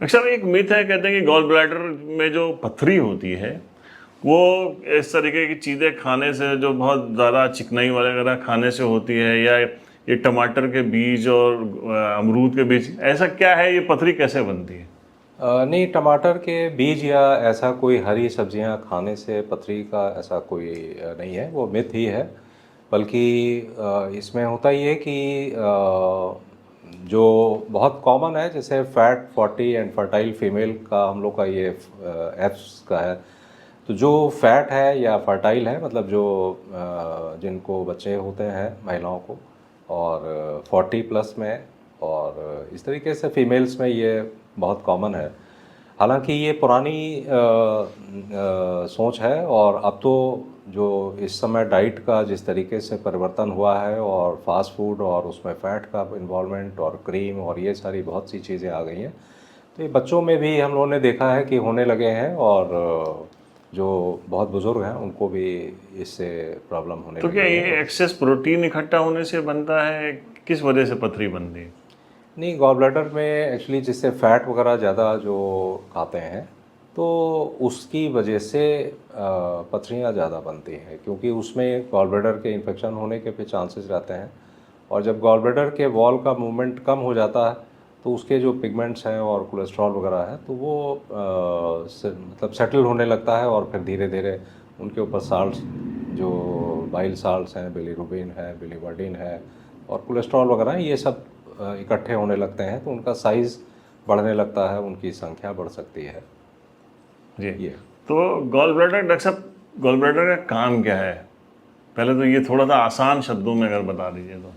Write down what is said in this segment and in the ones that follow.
अक्सर एक मिथ है, कहते हैं कि गॉल ब्लैडर में जो पथरी होती है वो इस तरीके की चीज़ें खाने से, जो बहुत ज़्यादा चिकनाई वगैरह खाने से होती है, या ये टमाटर के बीज और अमरूद के बीज, ऐसा क्या है, ये पथरी कैसे बनती है? नहीं, टमाटर के बीज या ऐसा कोई हरी सब्जियां खाने से पथरी का ऐसा कोई नहीं है, वो मिथ ही है। बल्कि इसमें होता ये कि जो बहुत कॉमन है, जैसे फैट 40 एंड फर्टाइल फीमेल का हम लोग का ये एप्स का है। तो जो फैट है या फर्टाइल है, मतलब जो जिनको बच्चे होते हैं महिलाओं को, और 40 प्लस में, और इस तरीके से फीमेल्स में ये बहुत कॉमन है। हालांकि ये पुरानी सोच है, और अब तो जो इस समय डाइट का जिस तरीके से परिवर्तन हुआ है, और फास्ट फूड और उसमें फ़ैट का इन्वॉल्वमेंट और क्रीम और ये सारी बहुत सी चीज़ें आ गई हैं, तो ये बच्चों में भी हम लोगों ने देखा है कि होने लगे हैं, और जो बहुत बुज़ुर्ग हैं उनको भी इससे प्रॉब्लम होने तो क्या लगी है। ये एक्सेस प्रोटीन इकट्ठा होने से बनता है, किस वजह से पथरी बनती है? नहीं, गॉल ब्लैडर में एक्चुअली जिससे फ़ैट वगैरह ज़्यादा जो खाते हैं, तो उसकी वजह से पथरियाँ ज़्यादा बनती हैं, क्योंकि उसमें गॉल ब्लैडर के इन्फेक्शन होने के भी चांसेस रहते हैं। और जब गॉल ब्लैडर के वॉल का मूवमेंट कम हो जाता है, तो उसके जो पिगमेंट्स हैं और कोलेस्ट्रॉल वगैरह है, तो वो मतलब सेटल होने लगता है, और फिर धीरे धीरे उनके ऊपर साल्ट्स, जो बाइल साल्ट्स हैं, बिलीरुबिन है, बिलीवर्डिन है, और कोलेस्ट्रॉल वगैरह हैं, ये सब इकट्ठे होने लगते हैं, तो उनका साइज़ बढ़ने लगता है, उनकी संख्या बढ़ सकती है। जी। ये तो गॉल ब्लैडर, डॉक्टर साहब, गॉल ब्लैडर का काम क्या है? पहले तो ये थोड़ा सा आसान शब्दों में अगर बता दीजिए तो।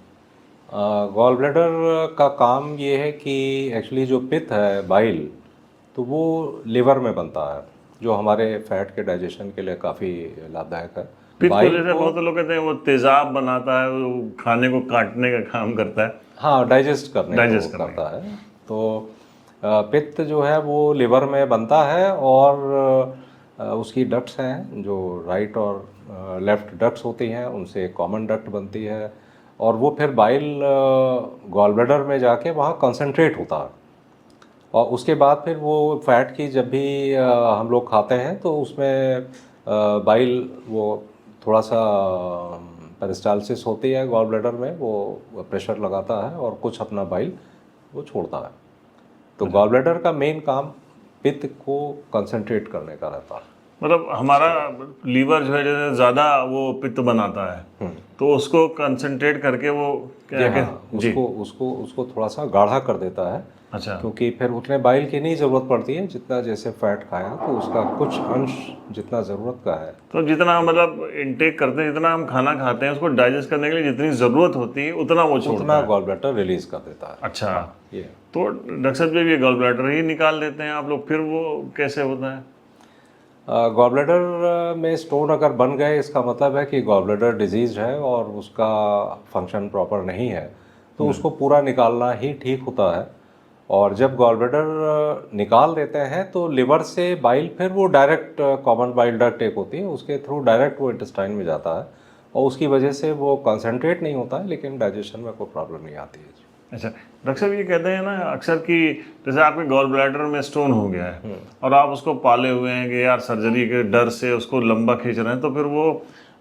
गॉल ब्लैडर का काम ये है कि एक्चुअली जो पित्त है, बाइल, तो वो लिवर में बनता है, जो हमारे फैट के डाइजेशन के लिए काफ़ी लाभदायक है। पित्त को बाइल जैसे को, बहुत लोग कहते हैं वो तेजाब बनाता है, वो खाने को काटने का काम करता है, हाँ, डाइजेस्ट करने को डाइजेस्ट करने का। करता है। तो पित्त जो है वो लिवर में बनता है, और उसकी डक्ट्स हैं, जो राइट और लेफ्ट डक्ट्स होती हैं, उनसे एक कॉमन डक्ट बनती है, और वो फिर बाइल गॉल ब्लैडर में जाके वहाँ कंसंट्रेट होता है। और उसके बाद फिर वो फैट की जब भी हम लोग खाते हैं, तो उसमें बाइल वो थोड़ा सा पेरिस्टालसिस होती है गॉल ब्लैडर में, वो प्रेशर लगाता है और कुछ अपना बाइल वो छोड़ता है। तो गॉल ब्लैडर का मेन काम पित्त को कंसंट्रेट करने का रहता है। मतलब हमारा लीवर जो है, जैसे ज़्यादा वो पित्त बनाता है, तो उसको कंसंट्रेट करके वो जी क्या हाँ, जी। उसको उसको उसको थोड़ा सा गाढ़ा कर देता है, अच्छा। क्योंकि फिर उतने बाइल की नहीं ज़रूरत पड़ती है जितना जैसे फैट खाया, तो उसका कुछ अंश जितना ज़रूरत का है, तो जितना हम मतलब इनटेक करते हैं, जितना हम खाना खाते हैं, उसको डाइजेस्ट करने के लिए जितनी ज़रूरत होती है उतना वो छोड़ता उतना है। गॉल ब्लैडर रिलीज कर देता है। अच्छा। हाँ, ये तो डॉक्टर साहब, जब ये गॉल ब्लैडर ही निकाल देते हैं आप लोग, फिर वो कैसे होता है? गॉल ब्लैडर में स्टोन अगर बन गए, इसका मतलब है कि गॉल ब्लैडर डिजीज है और उसका फंक्शन प्रॉपर नहीं है, तो उसको पूरा निकालना ही ठीक होता है। और जब गॉल ब्लैडर निकाल देते हैं, तो लिवर से बाइल फिर वो डायरेक्ट, कॉमन बाइल डक्ट एक होती है, उसके थ्रू डायरेक्ट वो इंटेस्टाइन में जाता है, और उसकी वजह से वो कंसंट्रेट नहीं होता है, लेकिन डाइजेशन में कोई प्रॉब्लम नहीं आती है। अच्छा डॉक्टर साहब, ये कहते हैं ना अक्सर कि जैसे आपके गॉल ब्लैडर में स्टोन हो गया है और आप उसको पाले हुए हैं कि यार सर्जरी के डर से उसको लंबा खींच रहे हैं, तो फिर वो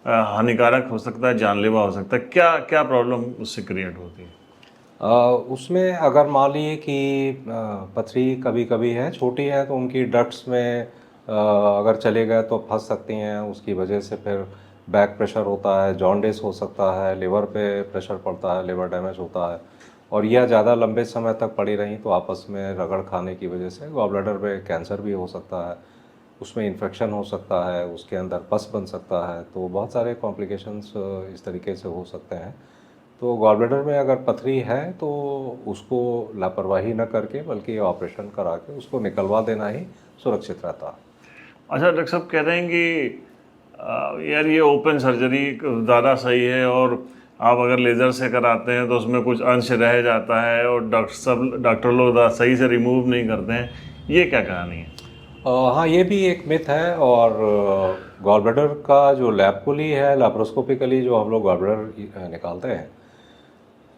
हानिकारक हो सकता है, जानलेवा हो सकता है, क्या क्या प्रॉब्लम उससे क्रिएट होती है? उसमें अगर मान लीजिए कि पथरी कभी कभी है, छोटी है, तो उनकी डक्ट्स में अगर चले गए तो फंस सकती हैं, उसकी वजह से फिर बैक प्रेशर होता है, जॉन्डिस हो सकता है, लिवर पे प्रेशर पड़ता है, लिवर डैमेज होता है। और यह ज़्यादा लंबे समय तक पड़ी रही तो आपस में रगड़ खाने की वजह से गॉल ब्लैडर में कैंसर भी हो सकता है, उसमें इन्फेक्शन हो सकता है, उसके अंदर पस बन सकता है, तो बहुत सारे कॉम्प्लिकेशंस इस तरीके से हो सकते हैं। तो गॉल ब्लैडर में अगर पथरी है, तो उसको लापरवाही न करके, बल्कि ऑपरेशन करा के उसको निकलवा देना ही सुरक्षित रहता है। अच्छा डॉक्टर साहब, कह रहे हैं कि यार ये ओपन सर्जरी ज़्यादा सही है, और आप अगर लेज़र से कराते हैं तो उसमें कुछ अंश रह जाता है, और डॉक्टर लोग सही से रिमूव नहीं करते हैं, ये क्या कहानी है? हाँ, ये भी एक मिथ है। और गॉल ब्लैडर का जो लैप्रोस्कोपी है, लैप्रोस्कोपिकली जो हम लोग गॉल ब्लैडर निकालते हैं,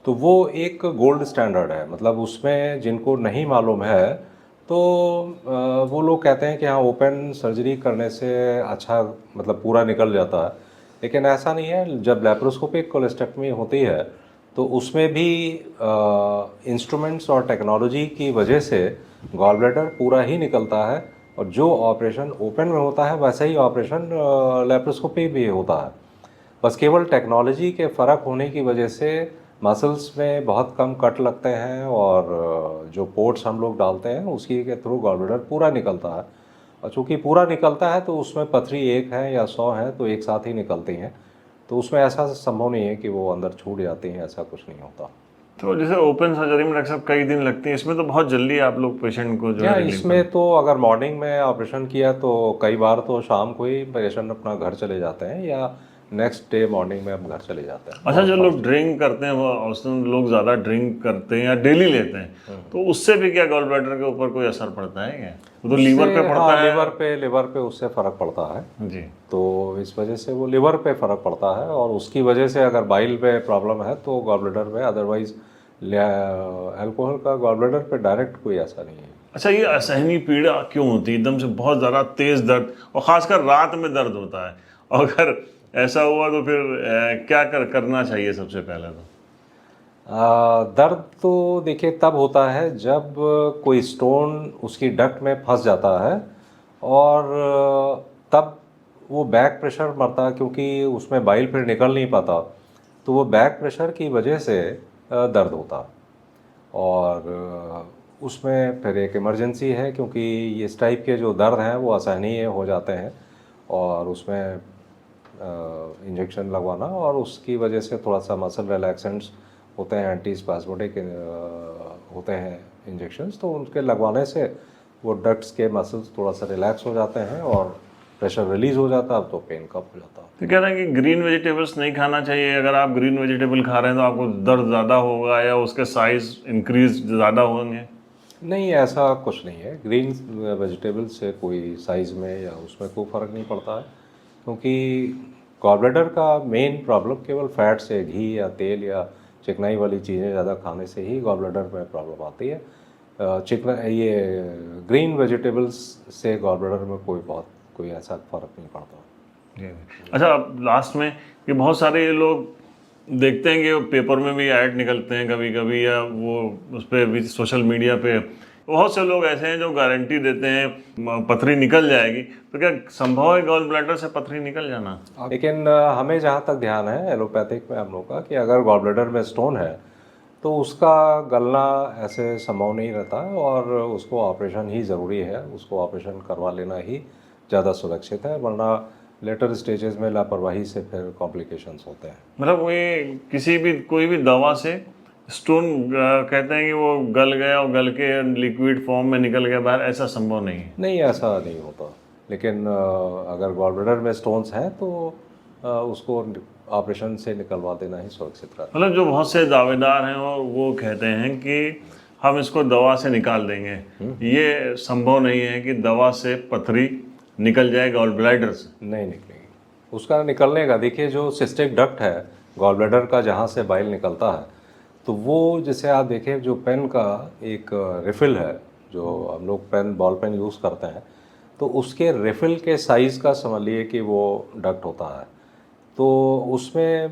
तो वो एक गोल्ड स्टैंडर्ड है। मतलब उसमें जिनको नहीं मालूम है, तो वो लोग कहते हैं कि हाँ ओपन सर्जरी करने से अच्छा मतलब पूरा निकल जाता है, लेकिन ऐसा नहीं है। जब लैप्रोस्कोपिक कोलेस्टेक्टमी होती है तो उसमें भी इंस्ट्रूमेंट्स और टेक्नोलॉजी की वजह से गॉल ब्लैडर पूरा ही निकलता है, और जो ऑपरेशन ओपन में होता है वैसा ही ऑपरेशन लैप्रोस्कोपी भी होता है। बस केवल टेक्नोलॉजी के फ़र्क होने की वजह से मसल्स में बहुत कम कट लगते हैं, और जो पोर्ट्स हम लोग डालते हैं उसकी के थ्रू गॉल ब्लैडर पूरा निकलता है। और चूँकि पूरा निकलता है तो उसमें पथरी एक है या 100 है तो एक साथ ही निकलती हैं, तो उसमें ऐसा संभव नहीं है कि वो अंदर छूट जाती हैं, ऐसा कुछ नहीं होता। तो जैसे ओपन सर्जरी में डॉक्टर साहब कई दिन लगते हैं, इसमें तो बहुत जल्दी आप लोग पेशेंट को जो या है रिलीव इसमें तो अगर मॉर्निंग में ऑपरेशन किया तो कई बार तो शाम को ही पेशेंट अपना घर चले जाते हैं, या नेक्स्ट डे मॉर्निंग में हम घर चले जाते हैं। अच्छा, जो लोग ड्रिंक करते हैं वो औसतन लोग ज़्यादा ड्रिंक करते हैं या डेली लेते हैं, तो उससे भी क्या गॉल ब्लैडर के ऊपर कोई असर पड़ता है क्या? वो तो लीवर पे पड़ता हाँ, है। लिवर पे उससे फ़र्क पड़ता है। जी। तो इस वजह से वो लिवर पे फ़र्क पड़ता है, और उसकी वजह से अगर बाइल पे प्रॉब्लम है तो गॉल ब्लैडर में, अदरवाइज अल्कोहल का गॉल ब्लैडर पे डायरेक्ट कोई ऐसा नहीं है। अच्छा, ये असहनीय पीड़ा क्यों होती है? एकदम से बहुत ज़्यादा तेज़ दर्द, और ख़ासकर रात में दर्द होता है, और अगर ऐसा हुआ तो फिर क्या करना चाहिए सबसे पहले तो? दर्द तो देखिए तब होता है जब कोई स्टोन उसकी डक्ट में फंस जाता है, और तब वो बैक प्रेशर मरता है, क्योंकि उसमें बाइल फिर निकल नहीं पाता, तो वो बैक प्रेशर की वजह से दर्द होता है। और उसमें फिर एक इमरजेंसी है, क्योंकि इस टाइप के जो दर्द हैं वो असहनीय हो जाते हैं, और उसमें इंजेक्शन लगवाना, और उसकी वजह से थोड़ा सा मसल रिलैक्सेंट्स होते हैं, एंटी स्पास्मोडिक होते हैं इंजेक्शंस, तो उनके लगवाने से वो डक्ट्स के मसल्स थोड़ा सा रिलैक्स हो जाते हैं और प्रेशर रिलीज हो जाता है, अब तो पेन कम हो जाता है। तो कह रहे हैं कि ग्रीन वेजिटेबल्स नहीं खाना चाहिए, अगर आप ग्रीन वेजिटेबल खा रहे हैं तो आपको दर्द ज़्यादा होगा या उसके साइज इंक्रीज ज़्यादा होंगे? नहीं, ऐसा कुछ नहीं है। ग्रीन वेजिटेबल से कोई साइज़ में या उसमें कोई फ़र्क नहीं पड़ता है, क्योंकि गॉल ब्लैडर का मेन प्रॉब्लम केवल फैट से, घी या तेल या चिकनाई वाली चीज़ें ज़्यादा खाने से ही गॉल ब्लैडर में प्रॉब्लम आती है। ये ग्रीन वेजिटेबल्स से गॉल ब्लैडर में कोई ऐसा फ़र्क नहीं पड़ता। अच्छा, अब लास्ट में कि बहुत सारे ये लोग देखते हैं कि पेपर में भी ऐड निकलते हैं कभी कभी, या वो उस पर भी सोशल मीडिया पे बहुत से लोग ऐसे हैं जो गारंटी देते हैं पथरी निकल जाएगी, तो क्या संभव है गॉल ब्लैडर से पथरी निकल जाना? लेकिन हमें जहाँ तक ध्यान है एलोपैथिक में हम लोग का, कि अगर गॉल ब्लैडर में स्टोन है तो उसका गलना ऐसे संभव नहीं रहता, और उसको ऑपरेशन ही ज़रूरी है, उसको ऑपरेशन करवा लेना ही ज़्यादा सुरक्षित है, वरना लेटर स्टेजेस में लापरवाही से फिर कॉम्प्लिकेशंस होते हैं। मतलब वो कोई भी दवा से स्टोन कहते हैं कि वो गल गया और गल के लिक्विड फॉर्म में निकल गया बाहर, ऐसा संभव नहीं है? नहीं, ऐसा नहीं होता, लेकिन अगर गॉल ब्लैडर में स्टोन्स हैं तो उसको ऑपरेशन से निकलवा देना ही सुरक्षित रहता है। मतलब जो बहुत से दावेदार हैं और वो कहते हैं कि हम इसको दवा से निकाल देंगे, ये संभव नहीं है कि दवा से पथरी निकल जाए गॉल ब्लैडर से? नहीं निकलेगी, उसका निकलने का देखिए, जो सिस्टिक डक्ट है गॉल ब्लैडर का जहाँ से बाइल निकलता है, तो वो जैसे आप देखें, जो पेन का एक रिफ़िल है, जो हम लोग बॉल पेन यूज़ करते हैं, तो उसके रिफ़िल के साइज़ का समझ लिए कि वो डक्ट होता है, तो उसमें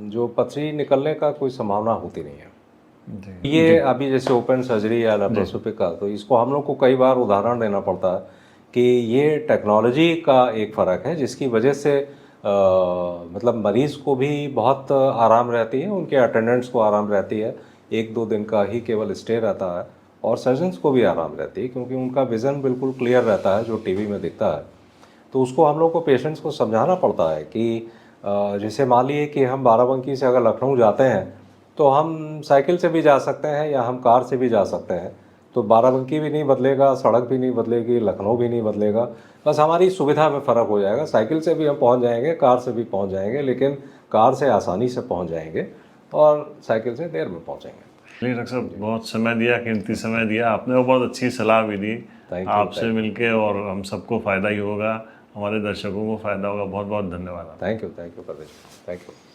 जो पथरी निकलने का कोई संभावना होती नहीं है। ये अभी जैसे ओपन सर्जरी या लैप्रोस्कोपी का, तो इसको हम लोग को कई बार उदाहरण देना पड़ता है कि ये टेक्नोलॉजी का एक फ़र्क है, जिसकी वजह से मतलब मरीज़ को भी बहुत आराम रहती है, उनके अटेंडेंट्स को आराम रहती है, 1-2 दिन का ही केवल स्टे रहता है, और सर्जन्स को भी आराम रहती है, क्योंकि उनका विज़न बिल्कुल क्लियर रहता है जो टीवी में दिखता है। तो उसको हम लोग को पेशेंट्स को समझाना पड़ता है कि जैसे मान लिए कि हम बाराबंकी से अगर लखनऊ जाते हैं तो हम साइकिल से भी जा सकते हैं या हम कार से भी जा सकते हैं, तो बाराबंकी भी नहीं बदलेगा, सड़क भी नहीं बदलेगी, लखनऊ भी नहीं बदलेगा, बस हमारी सुविधा में फ़र्क हो जाएगा। साइकिल से भी हम पहुंच जाएंगे, कार से भी पहुंच जाएंगे, लेकिन कार से आसानी से पहुंच जाएंगे और साइकिल से देर में पहुंचेंगे। चलिए डॉक्टर साहब, बहुत समय दिया, कीमती समय दिया आपने, और बहुत अच्छी सलाह भी दी। आपसे मिलके और हम सबको फ़ायदा ही होगा, हमारे दर्शकों को फ़ायदा होगा। बहुत बहुत धन्यवाद। Thank you Parvesh, thank you.